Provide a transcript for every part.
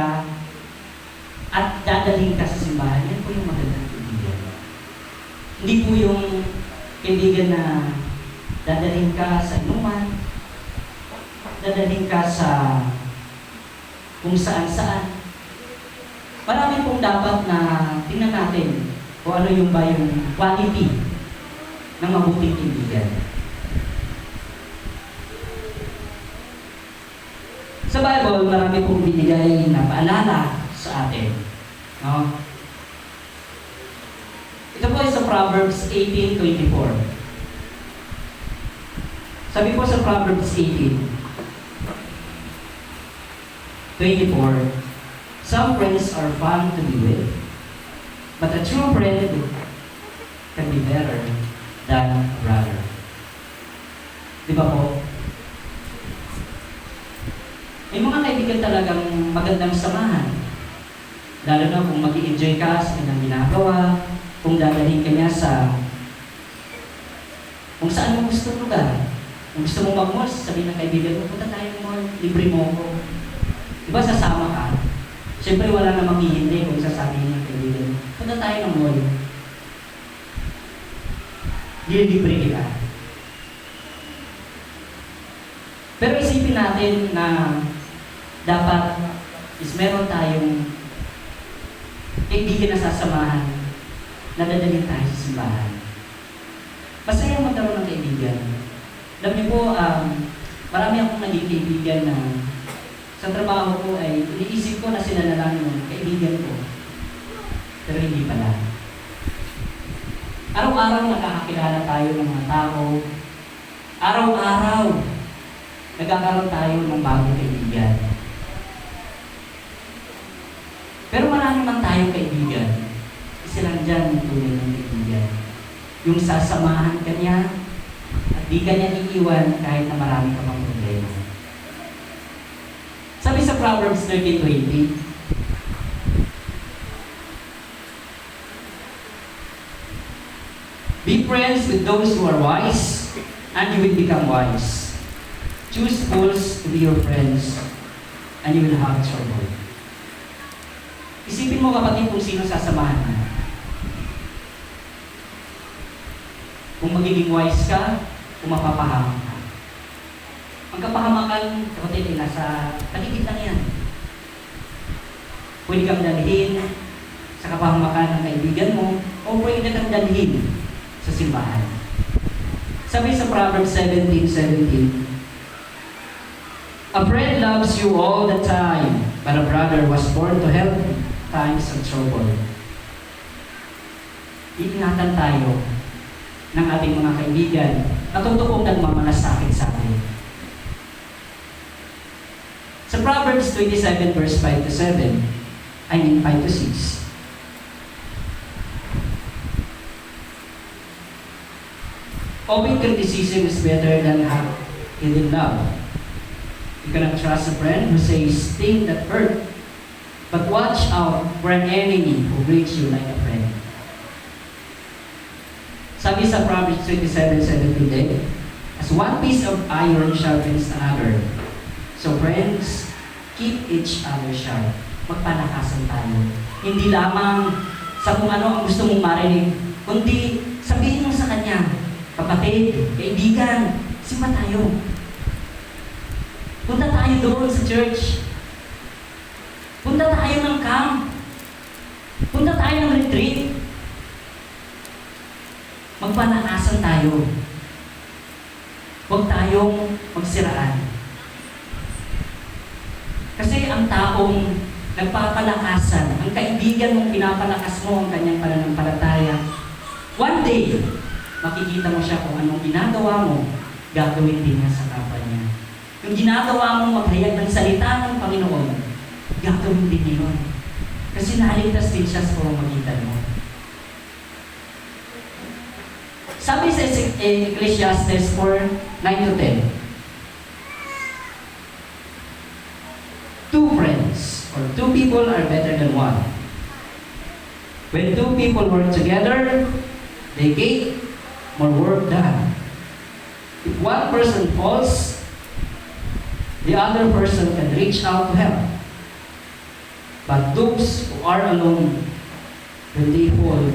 ka at dadalhin ka sa simbahan, yan po yung magandang kaibigan. Hindi po yung kaibigan na dadalhin ka sa inuman, dadalhin ka sa kung saan-saan. Marami pong dapat na tingnan natin kung ano yung ba yung quality ng mabuting kaibigan. Sa Bible, marami pong binigay na paalala sa atin. No? Ito po ay sa Proverbs 18:24. Sabi po sa Proverbs 18:24, some friends are fun to be with, but a true friend can be better than a brother. Di ba po? May mga kaibigan talagang magandang samahan. Lalo na kung mag-i-enjoy ka sa kanyang ginagawa, kung dadalhin ka niya sa kung saan mo gusto lugar. Kung gusto mo mag-mall, sabihin ng kaibigan mo, punta tayo ng mall, libre mo ako. Diba sasama ka? Siyempre wala na maghihindi kung sasabihin ng kaibigan mo, punta tayo ng mall. Libre kita. Pero isipin natin na dapat is meron tayong kaibigan na sasamahan na dadalhin tayo sa simbahan. Masaya magkaroon ng kaibigan. Alam niyo po, marami akong naging kaibigan na sa trabaho ko ay iniisip ko na sila na lang yung kaibigan ko. Pero hindi pala. Araw-araw nakakakilala tayo ng mga tao. Araw-araw nagkakaroon tayo ng bagong kaibigan. Pero marami man tayong kaibigan. Isa lang dyan yung tunay ng kaibigan. Yung sasamahan ka niya at di ka niya iiwan kahit na marami ka pang problema. Sabi sa Proverbs 13:20, be friends with those who are wise, and you will become wise. Choose fools to be your friends, and you will have trouble. Isipin mo kapatid kung sino sasamahan mo. Kung magiging wise ka, kung mapapahamak ka. Ang kapahamakan, kapatid, ay nasa paligid lang yan. Pwede kang dalhin sa kapahamakan ng kaibigan mo, o pwede kang dalhin sa simbahan. Sabi sa Proverbs 17:17, a friend loves you all the time, but a brother was born to help in times of trouble. Iingatan tayo ng ating mga kaibigan na totoong nagmamalasakit sa atin. Sa Proverbs 27 verse 5-7, 5-6, open criticism is better than hidden love. You cannot trust a friend who says things that hurt, but watch out for an enemy who greets you like a friend. Sabi sa Proverbs 27:17, as one piece of iron sharpens another, so friends, keep each other sharp. Magpalakasan tayo. Hindi lamang sa kung ano ang gusto mong marinig, kundi sabihin mo sa kanya, kapatid, kaibigan, simba tayo. Punta tayo doon sa church. Punta tayo ng camp. Punta tayo ng retreat. Magpalakasan tayo. Huwag tayong magsiraan. Kasi ang taong nagpapalakasan, ang kaibigan mong pinapalakas mo ang kanyang pananampalataya, one day, makikita mo siya kung anong ginagawa mo, gagawin din niya sa kapwa niya. Yung ginagawa mong maghayag ng salita ng Panginoon, gagawin din niya yun. Kasi naligtas din siya sa pamamagitan mo. Sabi sa Ecclesiastes 4:9-10, two friends or two people are better than one. When two people work together, they get more work done. If one person falls, the other person can reach out to help. But those who are alone, when they fall,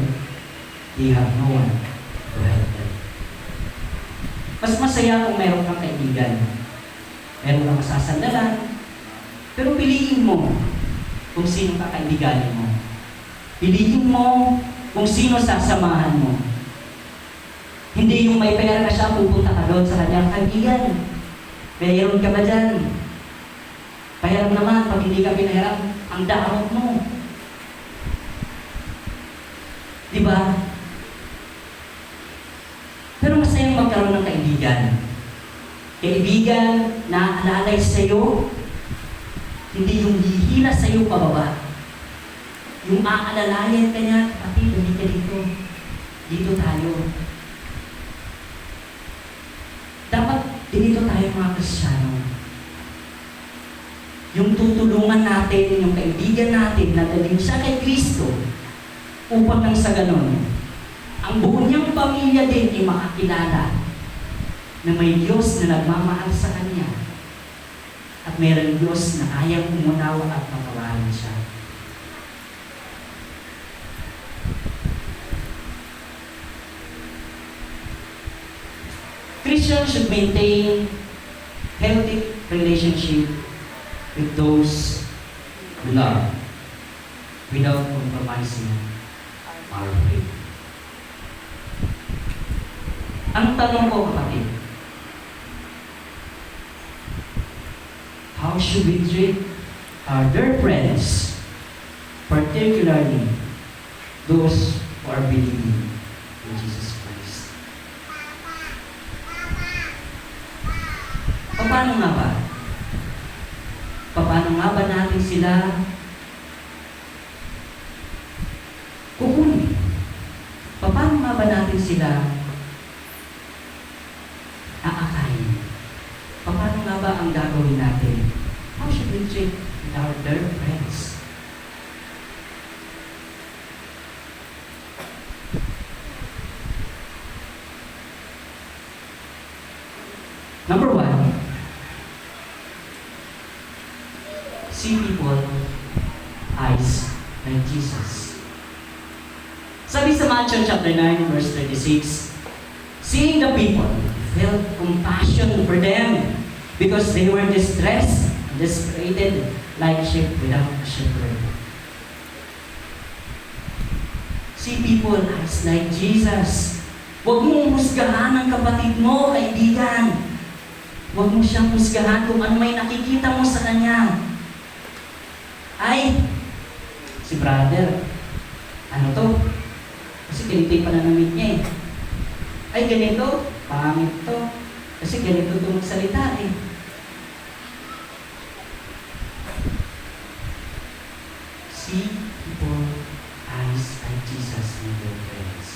they have no one to help them. Mas masaya kung meron kang kaibigan. Meron kang masasandalan. Pero piliin mo kung sino kakaibiganin mo. Piliin mo kung sino sasamahan mo. Hindi yung may pera na siya, pupunta ka doon sa kanyang kaibigan. Mayroon ka ba dyan? Pahiram naman, pag hindi ka pinahiram, ang damot mo. Diba? Pero masayang magkaroon ng kaibigan. Kaibigan na alalay sa'yo, hindi yung hihila sa'yo pababa. Yung aalalayan ka niya, kapatid, hindi ka dito. Dito tayo. Dapat dito tayo mga Kristiyano. Yung tutulungan natin, yung kaibigan natin na daling siya kay Kristo upang nang sa ganon, ang buo niyang pamilya din ay makakilala na may Diyos na nagmamahal sa Kanya at mayroong Diyos na kayang umunawa at patawarin siya. Christians should maintain healthy relationship with those we love without compromising our faith. Ang tanong ko, kapatid, how should we treat our dear friends, particularly those who are believing in Jesus Christ? Paano nga ba? Paano nga ba natin sila kukunin? Paano nga ba natin sila aakayin? Paano nga ba ang gagawin natin? How should we treat our dear friends? Number one, see people eyes like Jesus. Sabi sa Matthew chapter 9, verse 36, seeing the people, felt compassion for them because they were distressed, desolated, like sheep without a shepherd. See people eyes like Jesus. Huwag mong husgahan ang kapatid mo, kaibigan. Huwag mo siyang husgahan kung ano may nakikita mo sa kanya. Ay, si brother, ano to? Kasi ganito yung pananamit niya eh. Ay, ganito, pangit to. Kasi ganito itong magsalita eh. See people eyes like Jesus in their friends.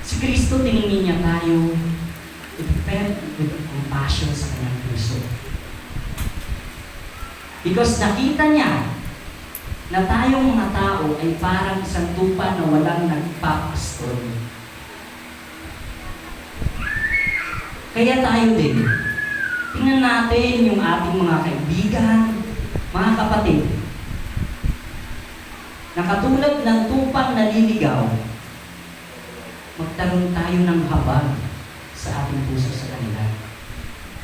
Si Kristo, tiningin niya tayo with compassion sa kanyang puso. Because nakita niya na tayong mga tao ay parang isang tupa na walang nagpapastor. Kaya tayo din, tingnan natin yung ating mga kaibigan, mga kapatid, na katulad ng tupang naliligaw, magkaroon tayo ng habag sa ating puso sa kanila.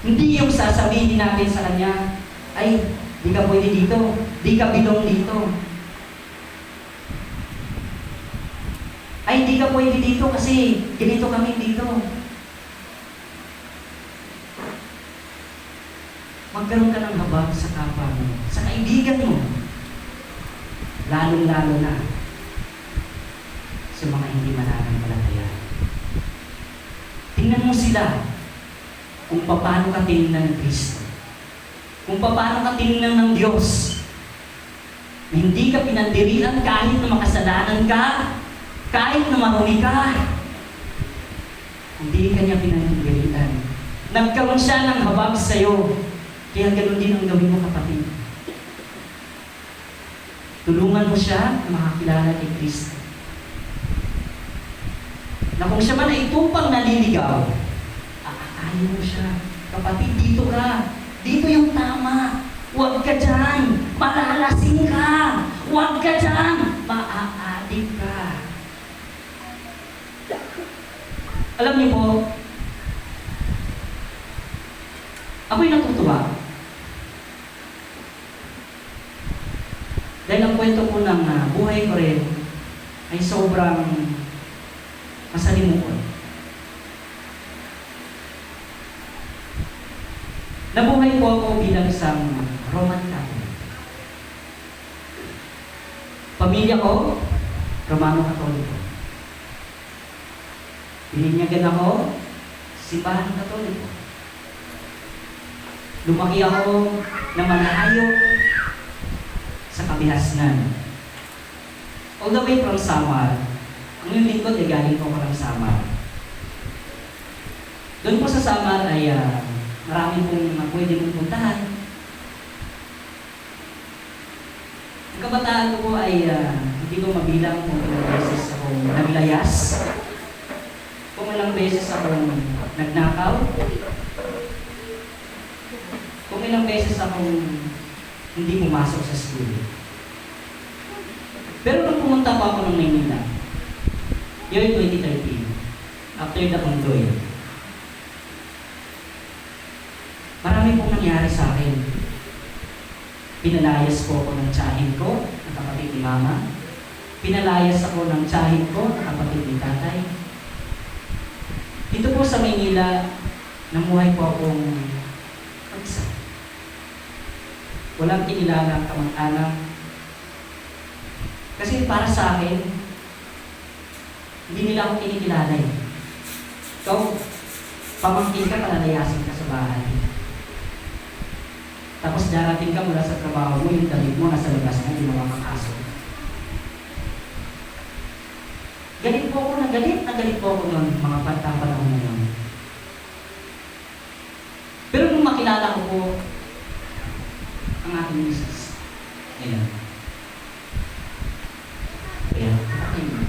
Hindi yung sasabihin natin sa kanya, ay, di ka pwede dito, di ka bilong dito. Ay, di ka pwede dito kasi ganito kami dito. Magkaroon ka ng habag sa kapwa mo, sa kaibigan mo. Lalong-lalo na sa mga hindi mananampalataya. Tingnan mo sila kung paano ka tingnan ng Kristo. Kung paano ka tingnan ng Diyos. Na hindi ka pinandirian kahit na makasalanan ka, kahit na marumi ka. Hindi ka niya pinandirian. Nagkaroon siya ng habag sa'yo. Kaya ganoon din ang gawin mo, kapatid. Tulungan mo siya na makakilala kay Kristo. Na kung siya man ay tupang naliligaw, aakayin mo siya. Kapatid, dito ka. Dito yung tama. Huwag ka dyan. Malalasing ka. Huwag ka dyan. Maaadik ka. Alam niyo po, ako'y natutuwa. Dahil ang kwento ko ng buhay ko rin ay sobrang masalimuot. Nabuhay po ako bilang isang Roman Catholic. Pamilya ko, Romano Katoliko. Bininyagan ako, simbahan Katoliko. Lumaki ako na malayo sa kabihasnan. All the way from Samar, ang yung lingkod ay galing po ako ng Samar. Doon po sa Samar ay marami pong pwede mong puntahan. Ang kabataan ko po ay hindi ko mabilang kung ilang beses akong naglayas, kung ilang beses akong nagnakaw, kung ilang beses akong hindi pumasok sa school. Pero nung pumunta pa ako ng Maynila, year 2013, after the Condoy, marami pong nangyari sa akin. Pinalayas po ako ng tiyahin ko, ng kapatid ni Mama. Pinalayas ako ng tiyahin ko, ng kapatid ni Tatay. Dito po sa Maynila, namuhay po akong mag-isa. Walang kinilala ang kamag-anak. Kasi para sa akin, hindi nila ako kinikilala eh. Ikaw, pamangkin ka, palalayasin ka sa bahay. Tapos darating ka mula sa trabaho mo, yung damit mo nasa labas na, hindi mo makakaso. Galit po ako na galit po ako noon, mga panahon na yun. Pero nung makilala ko po, ang aking misis. Ayan. Ayan. Ayan.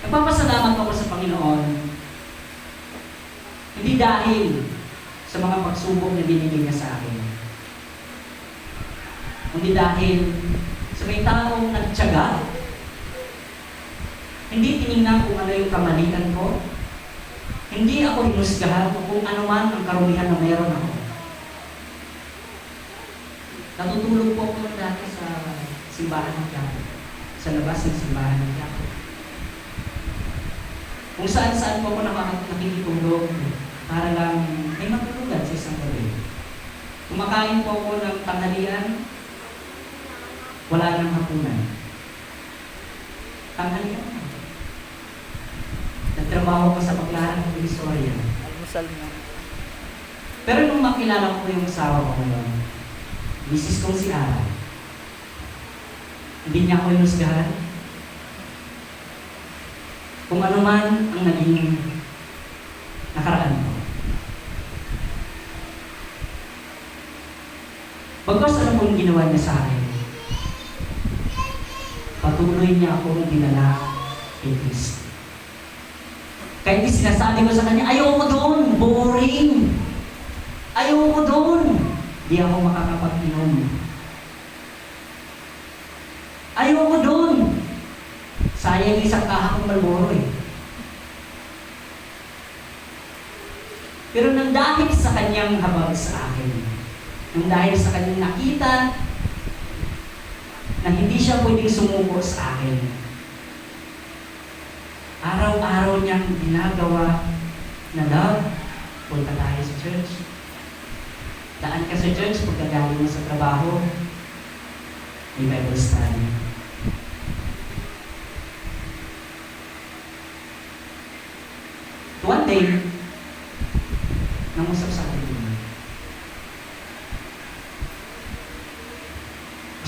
Nagpapasalamat ako sa Panginoon. Hindi dahil sa mga pagsubok na binigay niya sa akin. Hindi dahil sa may taong nagtiyaga. Hindi tinignan kung ano yung kamalian ko. Hindi ako hinusgahan kung ano man ang karumihan na mayroon ako. Natutulog po ako dati sa simbahan ng Quiapo. Sa labas ng simbahan ng Quiapo. Kung saan-saan po ako nakikitulog para lang may matulugan sa isang gabi. Kumakain po ako ng tanghalian, wala nang hapunan. Tanghalian na. Nagtrabaho ko sa Baclaran ng Divisoria. Almusal mo. Pero nung makilala ko yung asawa ko ngayon, misis kong si Ara, hindi niya ako hinusgahan. Kung ano man ang naging nakaraan ko. Bagkas ano pong ginawa niya sa akin, patuloy niya akong dinala kay Kristo. Kahit di sinasabi ko sa kanya, ayaw ko doon, boring. Ayaw ko doon. Di ako makakapag-inom. Ayaw ko doon. Sayang isang kahapong Marlboro eh. Pero nang dahil sa kanyang habag sa akin, nang dahil sa kanyang nakita na hindi siya pwedeng sumuko sa akin, araw-araw niyang ginagawa na love, punta tayo sa church. Daan ka sa church, pagkagaling mo sa trabaho, may Bible study. One day, nangusap sa akin yun.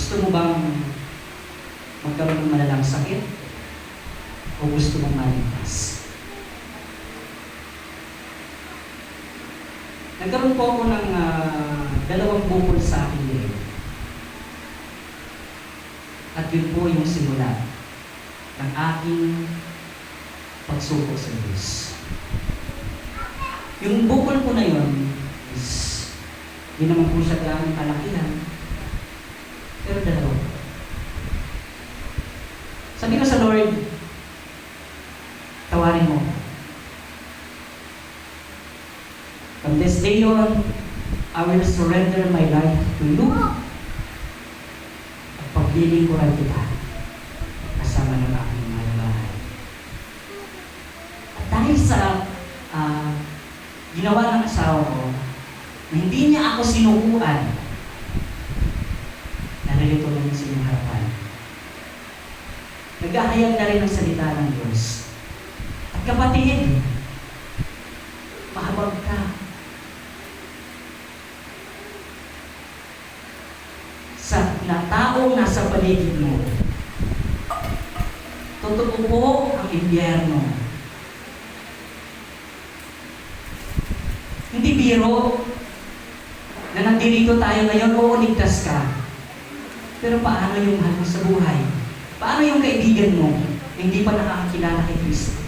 Gusto mo bang magkaroon ng malalang sakit? O gusto mong maligtas? Nagkaroon po ako ng dalawang bukol sa aking liig. At yun po yung simula ng aking pagsuko sa Diyos. Yung bukol ko na yun, is, hindi naman po siya gamit kalakihan. Pero dalawa. Sabi ko sa Lord, tawarin mo. From this day on, I will surrender my life to you. At pagpiling ko rin kita kasama ng aking mga bahay. At dahil sa ginawa ng asawa ko, na hindi niya ako sinukuan, naririto na niya sa inyong harapan. Naghahayag na rin ang salita ng Diyos. At kapatid, mahabag ka. Sa taong nasa paligid mo, totoo po ang impyerno. Hindi biro na nandirito tayo ngayon, oo, ligtas ka. Pero paano yung mahal mo sa buhay? Paano yung kaibigan mo na hindi pa nakakakilala kay Kristo?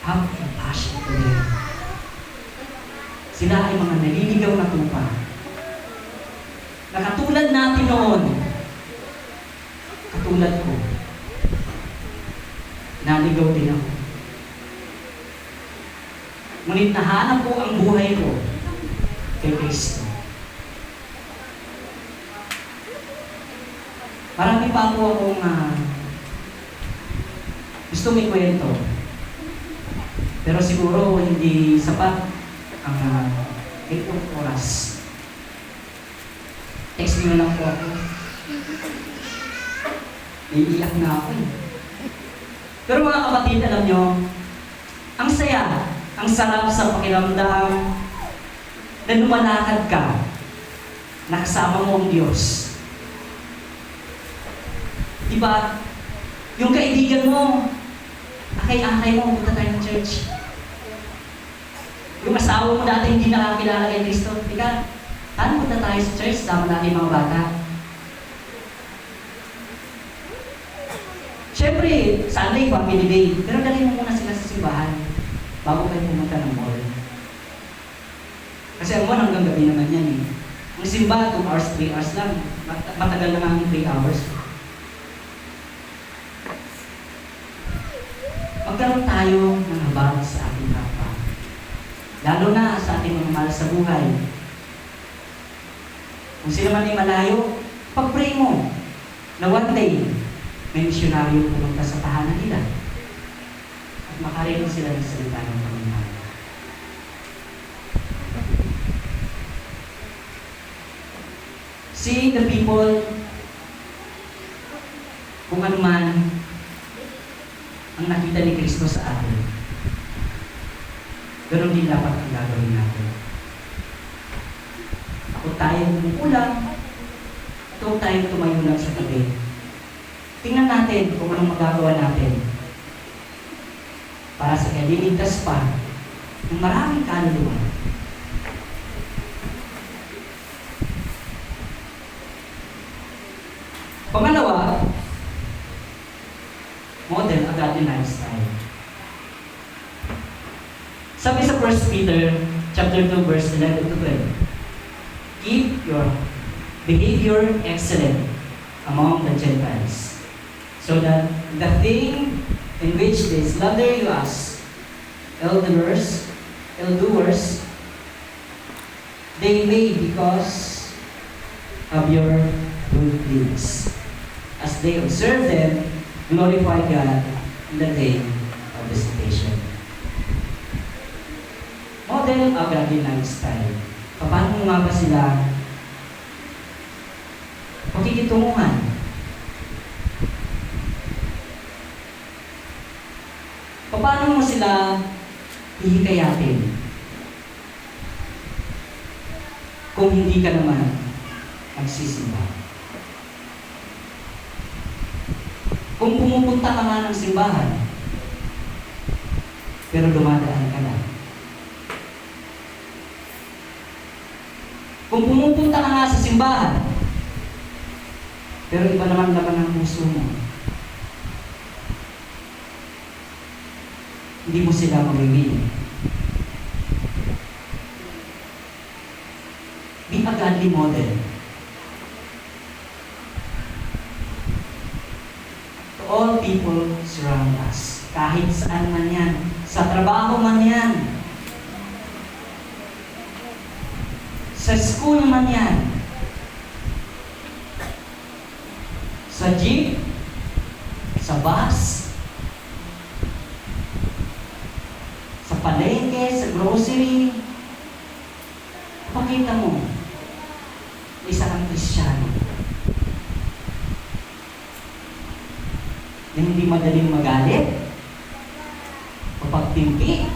Have compassion to them. Sila ay mga naliligaw na tupa. Nakatulad natin noon, katulad ko, naligaw din ako. Ngunit nahanap ko ang buhay ko kay Kristo. Marami pa po akong gusto may kwento. Pero siguro hindi sapat ang 8 oras. Text nyo lang po ako. Naiiyak na ako eh. Pero mga kapatid, alam nyo, ang saya, ang sarap sa pakiramdam na lumalakad ka, nakasama mo ang Diyos. Diba? Yung kaibigan mo, akay-akay mo, punta tayo ng church. Yung asawa mo dati hindi nakakilala kay Kristo, tika, paano punta tayo sa church, sama natin mga bata? Siyempre, Sunday, family day, pero dalhin mo muna sila sa simbahan bago kayo pumunta ng mall. Kasi ang mall hanggang gabi naman yan eh. Ang simba, 2 hours, 3 hours lang. Matagal na nga 3 hours. Magkaroon tayo ng habag sa ating kapwa. Lalo na sa ating mga mahal sa buhay. Kung sila man ay malayo, pag-pray mo na one day, may misyonaryo pumunta sa tahanan nila at makarinig sila ng salita ng Panginoon. Seeing the people, kung ano man ang nakita ni Kristo sa atin, ganoon din dapat ang gagawin natin. Ako tayo kumukulang, ito tayo tumayo lang sa tabi. Tingnan natin kung anong magagawa natin para sa kaliligtas pa ng maraming kaluluwa. Pangalawa, model a godly lifestyle. Sabi sa 1 Peter chapter 2 verse 11 to 12, keep your behavior excellent among the Gentiles, so that the thing in which they slander you as evildoers, they may, because of your good deeds, as they observe them, glorify God in the day of visitation. Model a godly lifestyle. Paano nga ba sila pakikitunguhan? Paano mo sila hihikayatin kung hindi ka naman magsisimba? Kung pumupunta ka nga ng simbahan, pero dumadaan ka lang. Kung pumupunta ka nga sa simbahan, pero iba naman laman ng puso mo. hindi mo sila mawiwin. Be a godly model. To all people surround us. Kahit saan man yan. Sa trabaho man yan. Sa school man yan. Sa jeep. Sa bus. Sa palengke, sa grocery. Pakita mo, isa kang Kristiyano na hindi madaling magalit, mapagtimpi,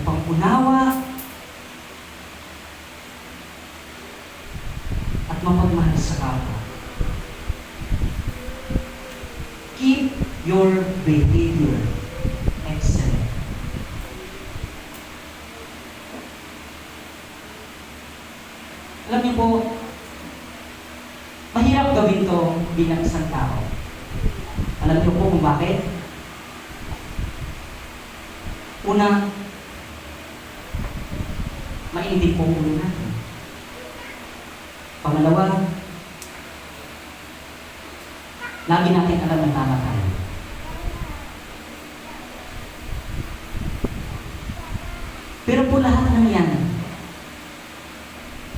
mapang-unawa, at mapagmahal sa kapwa. Keep your behavior excellent. Alam niyo po, mahirap gawin to bilang isang tao. Alam niyo po kung bakit? Una, mainit po ulo natin. Pangalawa, lagi natin alam na tama tayo. Pero po lahat ng yan,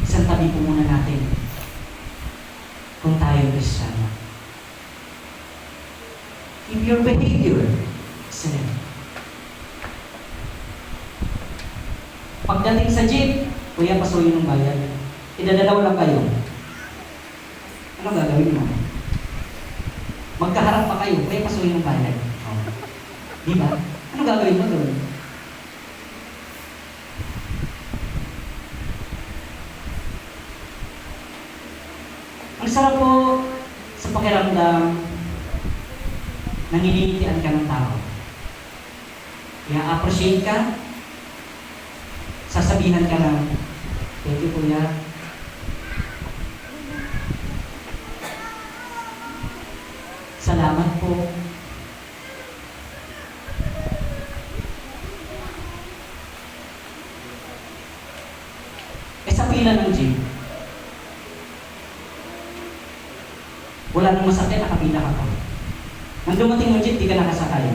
isang tabi po muna natin kung tayo Kristiyano. Keep your behavior excellent. Pagdating sa jeep, kuya, pasuyin ng bayan. Idadalaw lang kayo. Ano gagawin mo? Magkaharap pa kayo, kuya, pasuyin ng bayan. Oh. Di ba? Ano gagawin mo doon? Ang sarap po sa pakiramdam na nililitian ka ng tao. Kaya appreciate ka, sasabihan ka ng, thank you kuya. Salamat po. Sa pila ng jeep, wala nang masakit, nakapila ka pa. Nang dumating ng jeep, di ka nakasakay.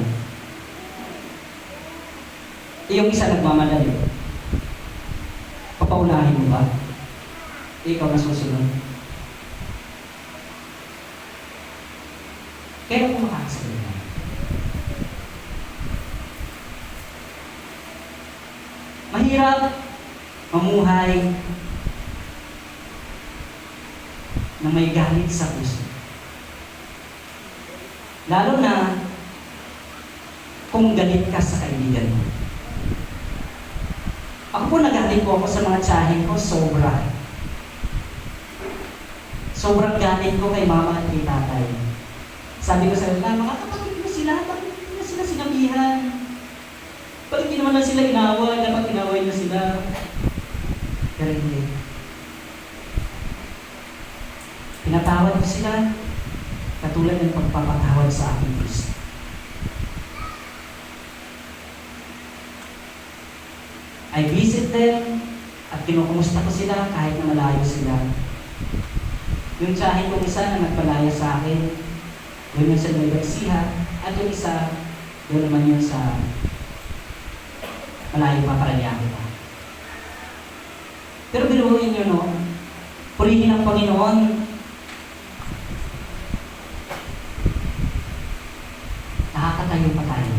Yung isa nagmamadali. Papaunahin mo ba? Ikaw na susunod. Kaya kung makakasalita. Mahirap mamuhay na may galit sa puso. Lalo na kung galit ka sa kaibigan mo. Ako po nagalit po ako sa mga tsahin ko, sobra. Sobrang galit ko kay mama at kay tatay. Sabi ko sa kanila, mga kapatid mo sila, bakit hindi na sila sinabihan? Bakit hindi naman na sila inaway, dapat inaway na sila? Pero hindi. Pinatawad ko sila, katulad ng pagpapatawad sa aking Kristo. I visit them at kinukumusta ko sila kahit na malayo sila. Yung tsahin kong isa na nagpalaya sa akin, doon yun sa Nueva Ecija, at yung isa, doon naman yun sa malayo pa Paranaque pa. Pero biruin nyo, no? Purihin ang Panginoon. Nakakatayo pa tayo.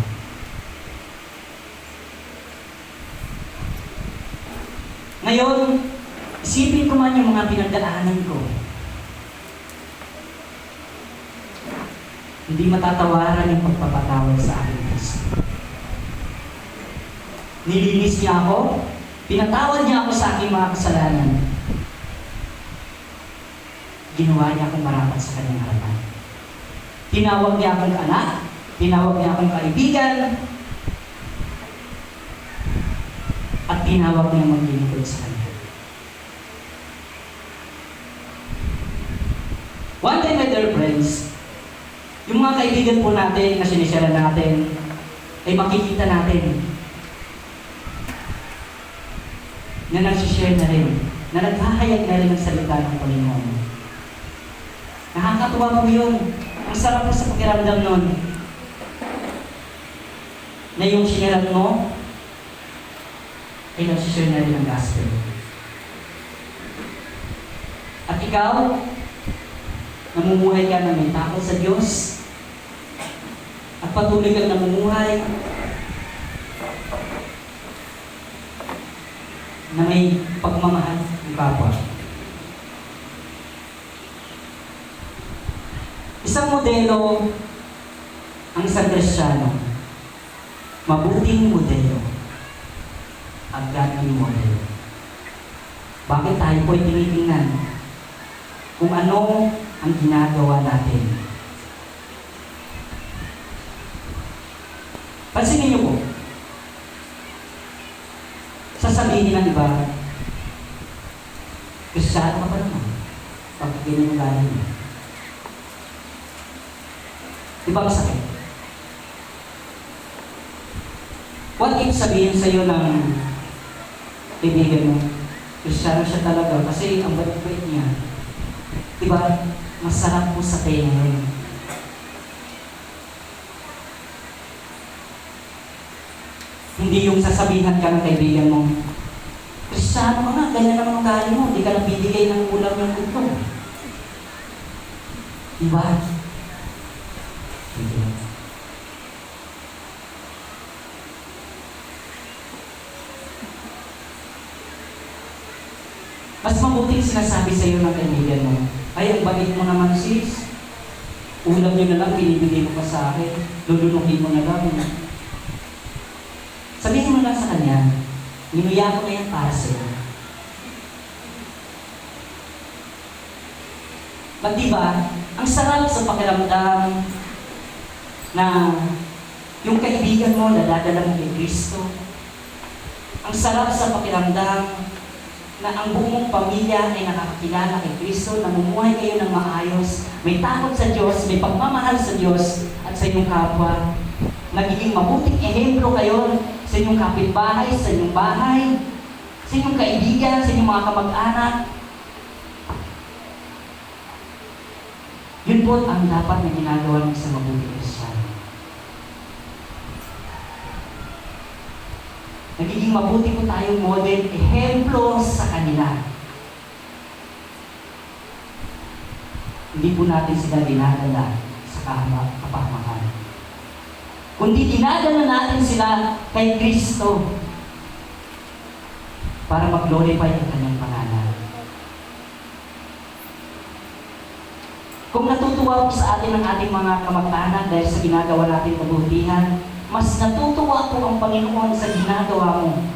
Ngayon, isipin ko man yung mga pinagdaanan ko. Hindi matatawaran yung pagpapatawad sa aking Kristo. Nilinis niya ako, pinatawad niya ako sa aking mga kasalanan. Ginawa niya akong marapat sa kanyang harapan. Tinawag niya akong anak, tinawag niya akong kaibigan, at tinawag niya maglilingkod sa kanya. One day, my dear friends, yung Yung mga kaibigan po natin na sinishare natin, ay makikita natin na nagsishare na rin, na naghahayag na rin ng salita ng Panginoon. Nakakatuwa po yun. Ang sarap po sa pakiramdam nun na yung sinaran mo ay nagsishare na rin ng gospel. At ikaw, namumuhay ka na may takot sa Diyos at patuloy kang namumuhay na may pagmamahal ng kapwa. Isang modelo ang isang Kristiyano. Mabuting modelo ang godly model. Bakit tayo po'y tinitingnan kung ano ang ginagawa natin? Pansinin niyo po, sasabihin ng iba, Kristiyano ka pa naman, pag ganyan ang galing mo. Di ba masakit? What if sabihin sa'yo ng kaibigan mo, Kristiyano siya talaga kasi ang bait-bait niya. Di ba? Masarap po sa tenga yun. Hindi yung sasabihan ka ng kaibigan mo, Kristiyano ka nga, ganyan naman ang galing mo, hindi ka nabibigay ng ulam ng gusto. Di ba? Hindi. Mas mabuting sinasabi sa iyo ng kaibigan mo, ay, ang bait mo naman sis, ulam nyo na lang, binibigay mo pa sa akin, lulunukin mo na lang. Sabihin mo lang sa kanya, ninuya ko na yan para sa iyo. Ba't diba, ang sarap sa pakiramdam na yung kaibigan mo nadadala mo kay Kristo. Ang sarap sa pakiramdam na ang buong pamilya ay nakakakilala kay Kristo, namumuhay kayo ng maayos, may takot sa Diyos, may pagmamahal sa Diyos at sa inyong kapwa. Magiging mabuting ehemplo kayo sa inyong kapitbahay, sa inyong bahay, sa inyong kaibigan, sa inyong mga kamag-anak. Yun po ang dapat na ginagawa ng isang mabuting Kristiyano. Nagiging mabuti po tayong model, ehemplo sa kanila. Hindi po natin sila dinadala sa kapahamakan. Kundi dinadala natin sila kay Kristo para mag-glorify ang kanyang pangalan. Kung natutuwa po sa atin ang ating mga kamag-anak dahil sa ginagawa natin kabutihan, mas natutuwa po ang Panginoon sa ginagawa mo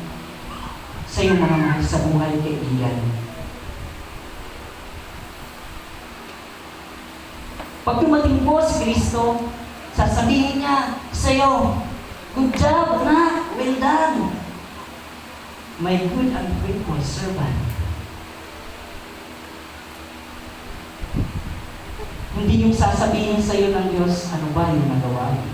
sa iyong mga mahal sa buhay, kaibigan. Pag dumating po si Kristo, sasabihin niya sa iyo, good job, anak, well done. My good and faithful servant. Hindi yung sasabihin sa iyo ng Diyos, ano ba yung nagawa mo?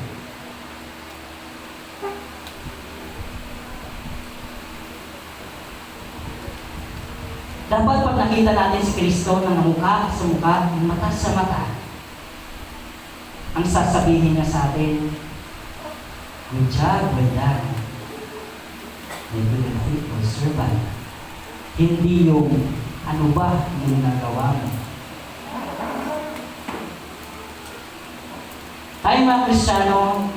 Dapat pag nakita natin si Kristo na mukha sa mukha, mata sa mata, ang sasabihin niya sa atin, good job, well done. My good and faithful servant. Hindi yung ano ba yung nagawa mo. Tayo mga Kristiyano,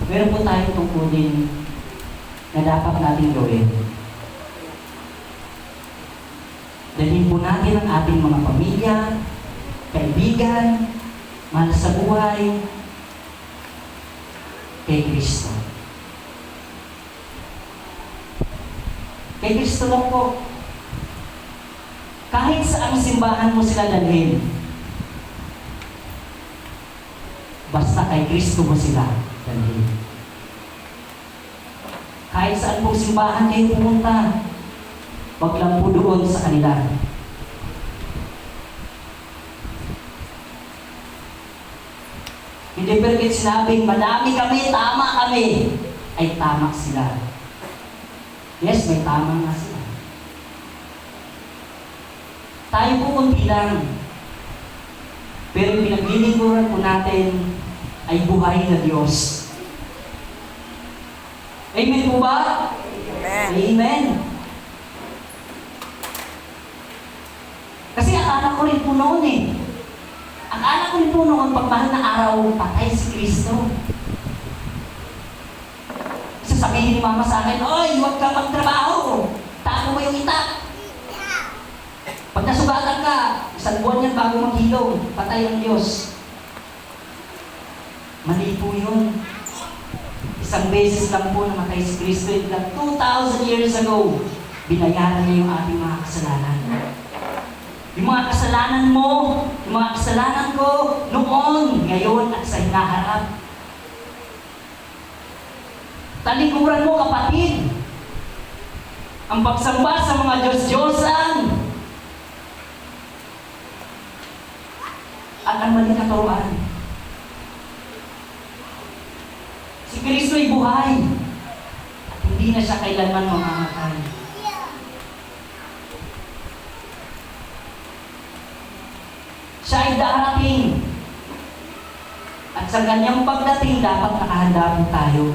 meron po tayong tungkulin na dapat natin gawin. Dalhin po natin ang ating mga pamilya, kaibigan, mahal sa buhay, kay Kristo. Kay Kristo lang po. Kahit sa ang simbahan mo sila dalhin, basta kay Kristo mo sila dalhin. Kahit saan pong simbahan kayo pumunta, wag lang po doon sa kanila. Hindi porket sinabing madami kami, tama kami, ay tama sila. Yes, may tama nga sila. Tayo po kunti lang. Pero yung pinaglilingkuran po natin ay buhay na Diyos. Amen po ba? Amen. Amen. Kasi akala ko rin po noon eh. Akala ko rin po noon, pag mahal na araw, patay si Kristo. Sasabihin ni Mama sa akin, "Oy, huwag kang magtrabaho. Tago mo yung itak. Pag nasugatan ka, 1 buwan yan bago maghilom, patay ang Diyos." Mali po yun. Isang beses lang po namatay si Kristo. 2,000 years ago, binayaran niya yung ating mga kasalanan. Yung mga kasalanan mo, yung mga kasalanan ko, noon, ngayon, at sa hinaharap. Talikuran mo, kapatid. Ang pagsamba sa mga Diyos-Diyosan at ang maling katuruan. Si Kristo ay buhay at hindi na siya kailanman mamamatay. Siya ay darating. At sa kanyang pagdating, dapat nakahanda po tayo.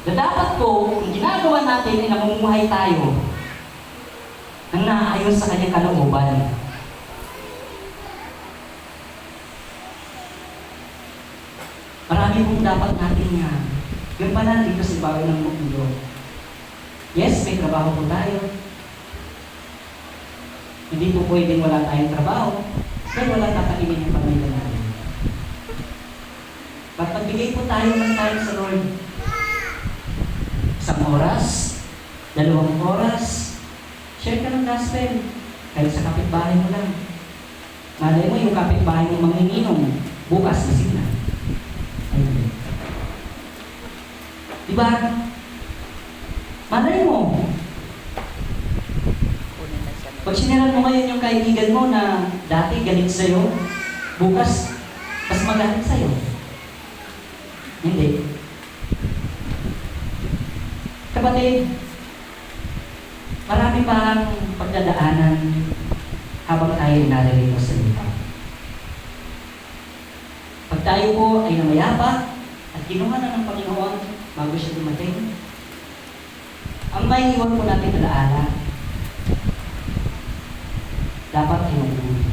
Na dapat po, kung ginagawa natin ay namumuhay tayo nang naayos sa kanyang kalooban. Marami pong dapat natin nga gampanan dito sa bahay ng mundo. Yes, may trabaho po tayo. Hindi po pwedeng wala tayong trabaho, pero wala kakainin yung pamilya natin. Ba't pagbigay po tayo ng time sa Lord? 1 oras, 2 oras, share ka ng gospel. Kahit sa kapitbahay mo lang. Malay mo yung kapitbahay mo manginginom, bukas lasing na. Ayun. Diba? Malay mo, pag siniran mo ngayon yung kaibigan mo na dati galit sa'yo, bukas, mas magalit sa'yo. Hindi. Kapatid, marami parang pagdadaanan habang tayo naririto sa lupa. Pag tayo po ay namayapa at kinuha na ng Panginoon bago siya dumating, ang may iwan po natin alaala, dapat ay mabuhay.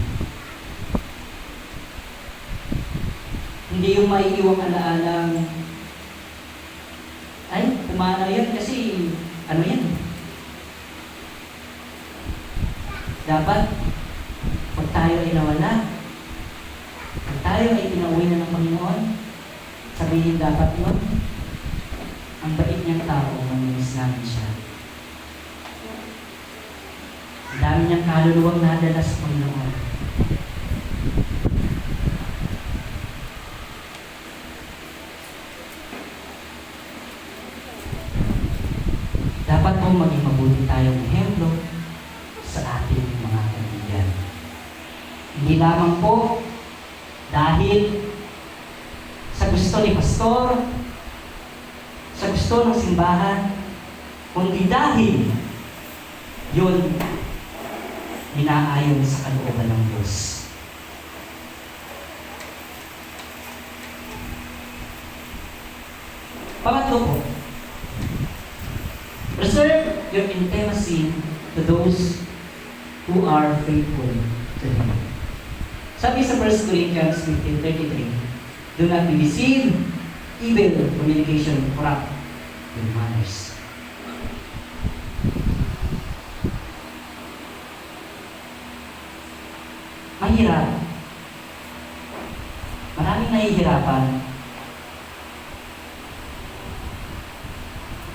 Hindi yung maiiwang alaalang, ay, kumana yan kasi, ano yan? Dapat, pag tayo ay nawala, pag tayo ay pinauwi na ng Panginoon, sabihin dapat yun, ang bait niyang tao, mamilis namin siya. Ang dami niyang kaluluwang nadala sa Panginoon. Dapat po maging mabuti tayong ehemplo sa ating mga kaibigan. Hindi lamang po dahil sa gusto ni pastor, sa gusto ng simbahan, kundi dahil yun inaayon sa kalooban ng Diyos. Pangatlo po, reserve your intimacy to those who are faithful to Him. Sabi sa 1 Corinthians 15:33, do not be deceived, evil communication corrupt your manners. Mahirap. Maraming nahihirapan.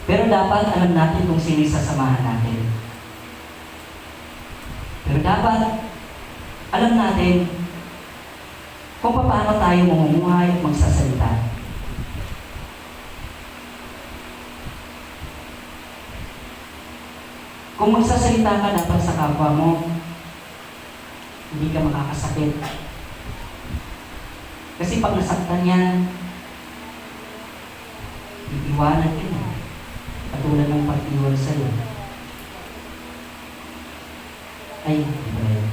Pero dapat alam natin kung sino sasamahan natin. Pero dapat alam natin kung paano tayo mamumuhay at magsasalita. Kung magsasalita ka dapat sa kapwa mo, hindi ka makakasakit. Kasi pag nasaktan yan, iiwanan ka na. Katulad ng pag-iwan sa'yo. Ay, iba yun.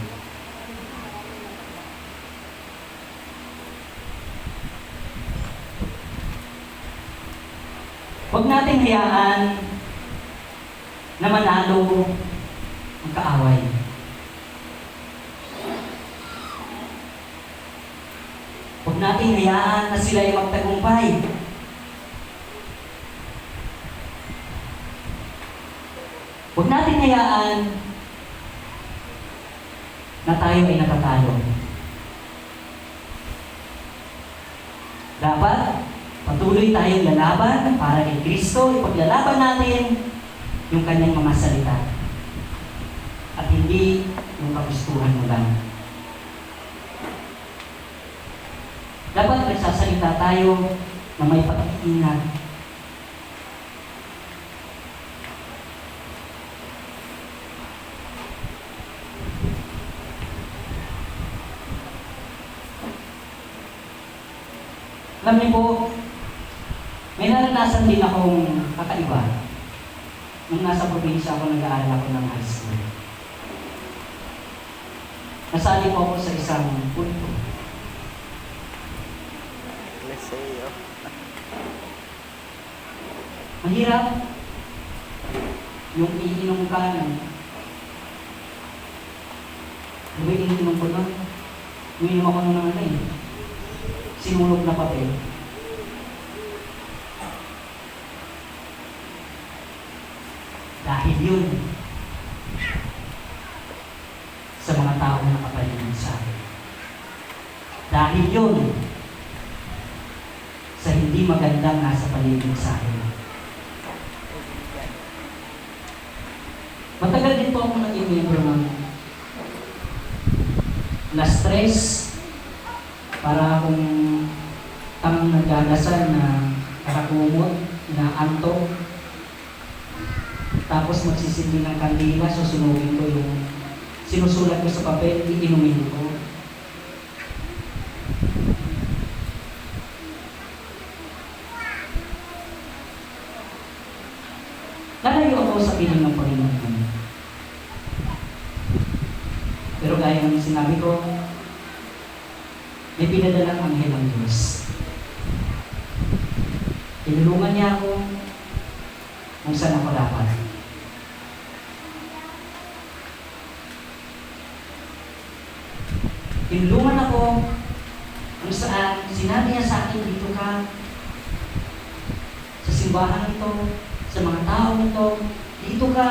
Huwag nating hayaan na manalo ang kaaway. Huwag nating hayaan na sila ay magtagumpay. Huwag nating hayaan na tayo ay natatalo. Dapat patuloy tayong lalaban para kay Kristo. Ipaglalaban natin yung kanyang mga salita. At hindi yung kagustuhan mo lang. Dapat nagsasalita tayo na may pag-iingat. Alam niyo po, may naranasan din akong kakaiba nung nasa probinsya ako nag-aaral ako ng high school. Nasali po ako sa isang punto. Mahirap yung iinom ka ng iniinom ko nun. Umiinom ako ng ano eh. Sinulog na papel. Dahil yun sa mga tao na nakapaligid sa akin. Dahil yun sa hindi magandang nasa paligid sa akin. Matagal din po ako naging membro ng na-stress para kung ang nagdadasal na nakakumot, na antok, tapos magsisindi ng kandila, susunugin ko yung sinusulat ko sa papel, iinumin ko. Lalayo ako sa piling ng Panginoon. Pero gaya ng sinabi ko, may pinadalang anghel ng Diyos. Tinulungan niya ako kung saan ako dapat. Tinulungan ako kung saan sinabi niya sa akin, dito ka sa simbahan nito, sa mga tao nito, dito ka,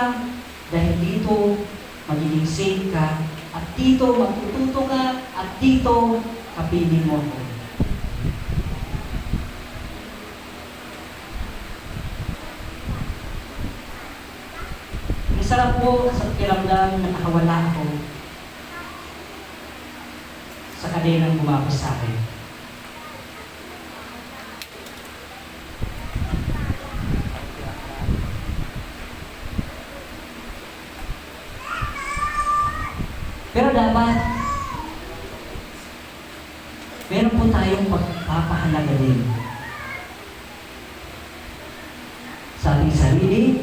dahil dito magiging safe ka, at dito matututo ka, at dito kapiling mo ako. Ang sarap po sa pakiramdam na nakawala ako sa kadenang gumapos sa akin. Pero dapat meron po tayong pagpapahalaga din sa ating sarili,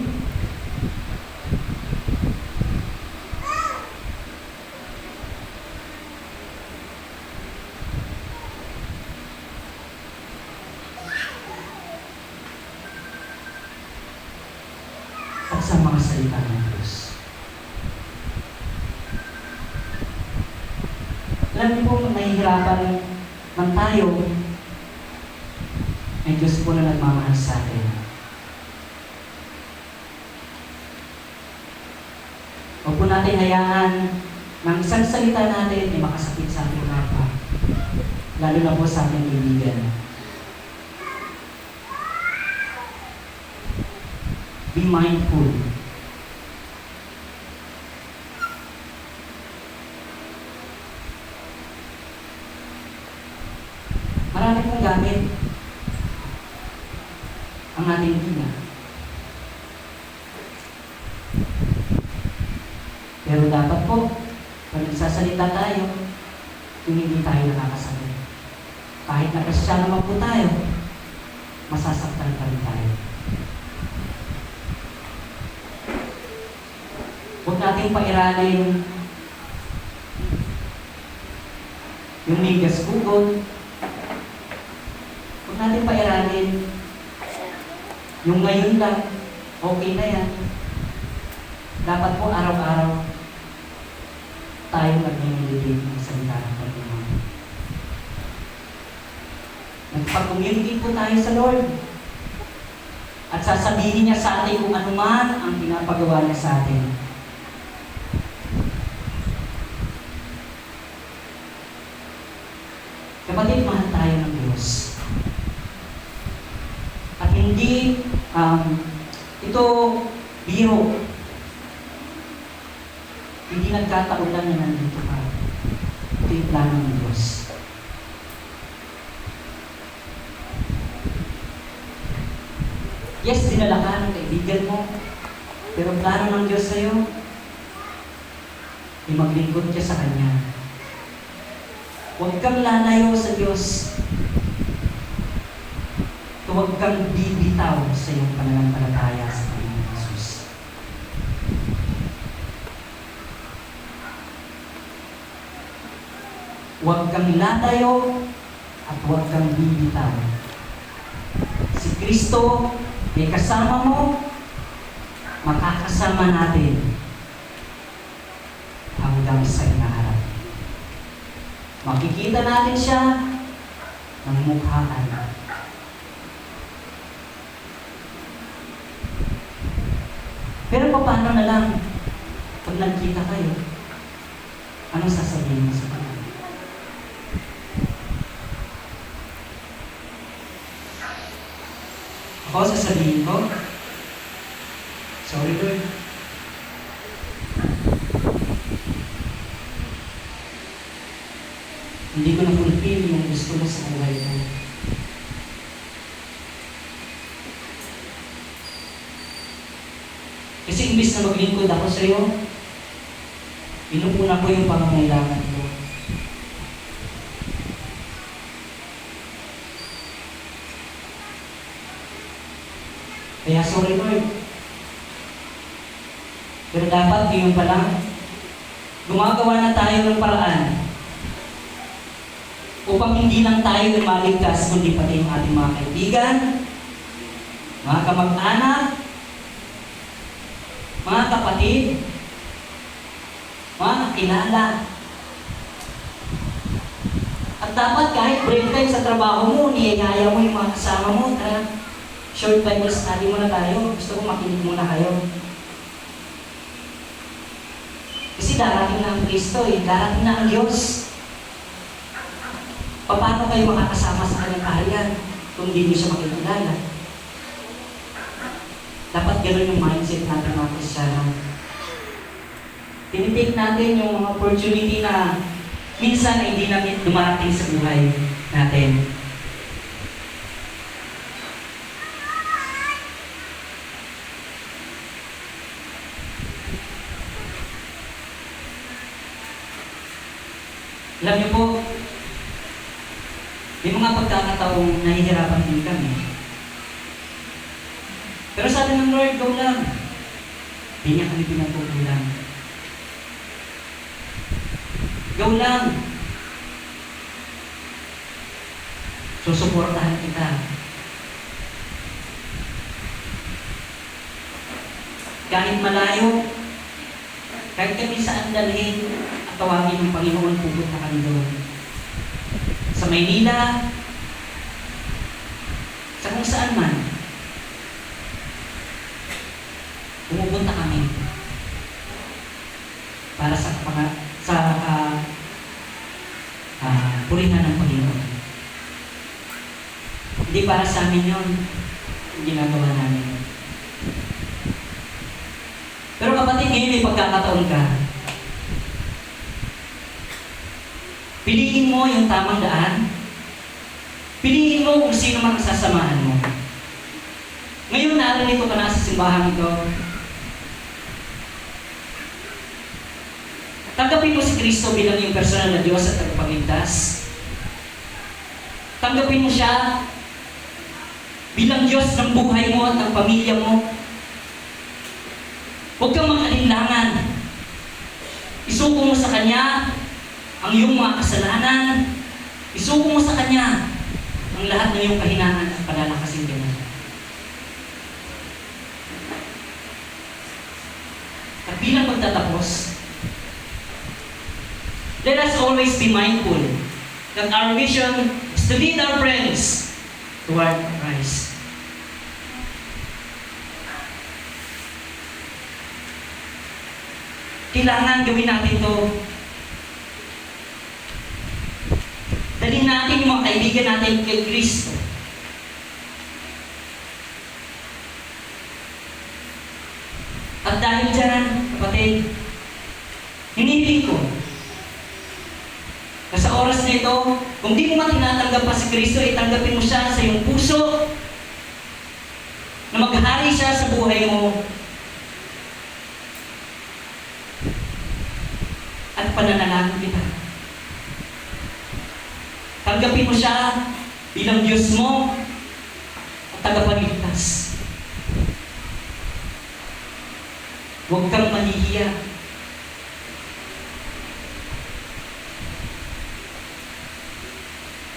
at sa mga salita ng Diyos. Alam niyo po, nahihirapan man tayo, may Diyos po na nagmamahal sa atin. Huwag po natin hayaan ng isang salita natin ay makasakit sa ating kapwa, lalo na po sa ating kaibigan. Be mindful. Marami pong gamit ang ating ina. Pero dapat po, pag nagsasalita tayo, kung hindi tayo nakakasakit. Kahit nagkasya naman po tayo, masasaktan pa rin tayo. Huwag natin pairalin yung migas gugol. Huwag natin pairalin yung ngayon lang, okay na yan. Dapat po araw-araw tayo nag-meditate ng salita ng Panginoon. Nagpag-communicate po tayo sa Lord. At sasabihin niya sa atin kung ano man ang pinapagawa niya sa atin. Kapatid, mahal tayo ng Diyos. At hindi ito biro. Hindi nagkataon lang na nandito ka. Ito yung plano ng Diyos. Yes, dinala ka ng kaibigan mo. Pero plano ng Diyos sa'yo, ay maglingkod ka sa Kanya. Huwag kang lalayo sa Diyos. Huwag kang bibitaw sa iyong pananampalataya sa Panginoon Jesus. Huwag kang lalayo at huwag kang bibitaw. Si Kristo ay kasama mo, makakasama natin hanggang sa inaharap. Makikita natin siya ng mukhaan. Pero paano na lang pag nagkita kayo, anong sasabihin mo sa Kanya? Ako sasabihin ko, sorry Lord. Hindi ko na-fulfill yung gusto mo sa buhay ko. Kasi imbis na maglingkod ako sa iyo, pinupuna ko yung pangangailangan ko. Kaya sorry Lord. Pero dapat ngayon pa lang, gumagawa na tayo ng paraan upang hindi lang tayo maligtas, kundi pati yung ating mga kaibigan, mga kamag-anak, mga kapatid, mga kakilala. At dapat kahit break time sa trabaho mo, niyayaya mo yung mga kasama mo, tara, short Bible study muna tayo. Gusto ko makinig muna kayo. Kasi darating na ang Kristo, darating na ang Diyos. Paano kayo makakasama sa kanyang kaharian kung hindi niyo siya makikilala? Dapat gano'n yung mindset natin mga Kristiyano. Tinitake natin yung mga opportunity na minsan ay hindi namin dumarating sa buhay natin. Alam niyo po, may mga pagkakataong nahihirapan din kami. Pero sabi ng Lord, go lang. Hindi niya kami pinagpupulang. Go lang. Susuportahan kita. Kahit malayo, kahit kami saan dalhin at tawagin ng Panginoon, pupunta kami doon. Sa Maynila, sa kung saan man, pumupunta kami para sa purihan ng Panginoon. Hindi para sa amin yun, yung ginagawa namin. Pero kapatid, ngayon may pagkakataon ka. Piliin mo yung tamang daan. Piliin mo kung sino man ang sasamahan mo. Ngayon, narinito ka na sa simbahan ito. Tanggapin mo si Kristo bilang yung personal na Diyos at tagapagligtas. Tanggapin mo siya bilang Diyos ng buhay mo at ng pamilya mo. Huwag kang mag-alinlangan. Isuko mo sa Kanya ang iyong mga kasalanan. Isuko mo sa Kanya ang lahat ng iyong kahinaan at palalakasin ka niya. At bilang magtatapos, let us always be mindful that our mission is to lead our friends toward Christ. Kailangan gawin natin ito. Dalhin natin yung mga kaibigan natin kay Kristo. At dahil dyan, kapatid, hinihiling ko na sa oras na ito, kung di mo man tinatanggap pa si Kristo, itanggapin mo siya sa iyong puso, na maghari siya sa buhay mo, at pananalangin kita. Tanggapin mo siya bilang Diyos mo at tagapagligtas. Huwag kang mahihiya.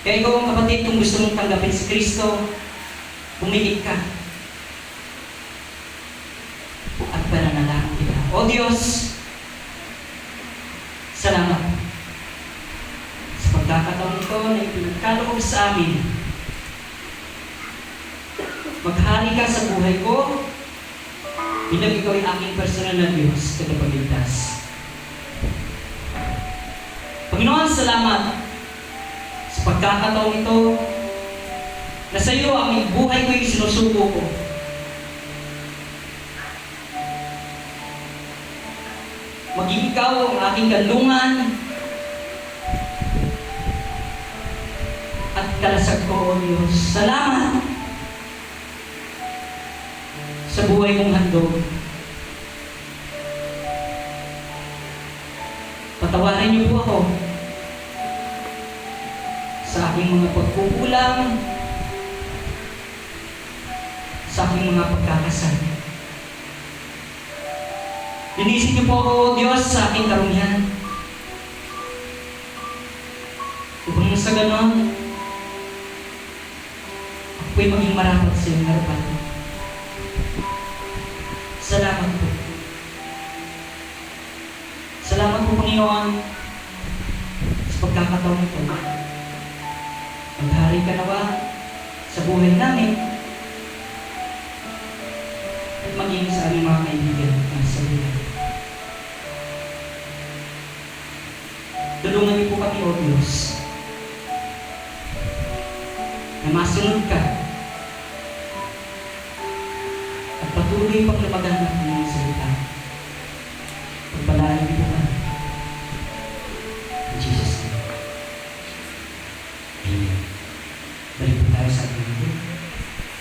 Kaya ikaw ang kapatid, kung gusto mong tanggapin si Kristo, pumili ka. At pananalangin kita. O Diyos, salamat sa pagkakataon ito na ipinagkaloob sa amin. Maghari ka sa buhay ko, bilang ikaw ay aking personal na Diyos, tagapagligtas. Panginoon, salamat sa pagkakataon ito na sa iyo ang buhay ko ay sinusuko ko. Maging ikaw ang aking kanlungan at kalasag ko, O Diyos. Salamat sa buhay mong handog. Patawarin niyo po ako sa aking mga pagkukulang, sa aking mga pagkakasala. Linisin niyo po ako, Diyos, sa aking karumihan. Upang sa ganon, ako po'y maging marapat sa iyong harapan. Salamat po. Salamat po, Panginoon, sa pagkakataon ito. Maghari ka nawa sa buhay namin at maging sa aming mga kaibigan na sa buhay. Tulungan niyo po kami, O Diyos, na masunod ka at patuloy pang lumaganap ng mga salita. Pagpalain niyo po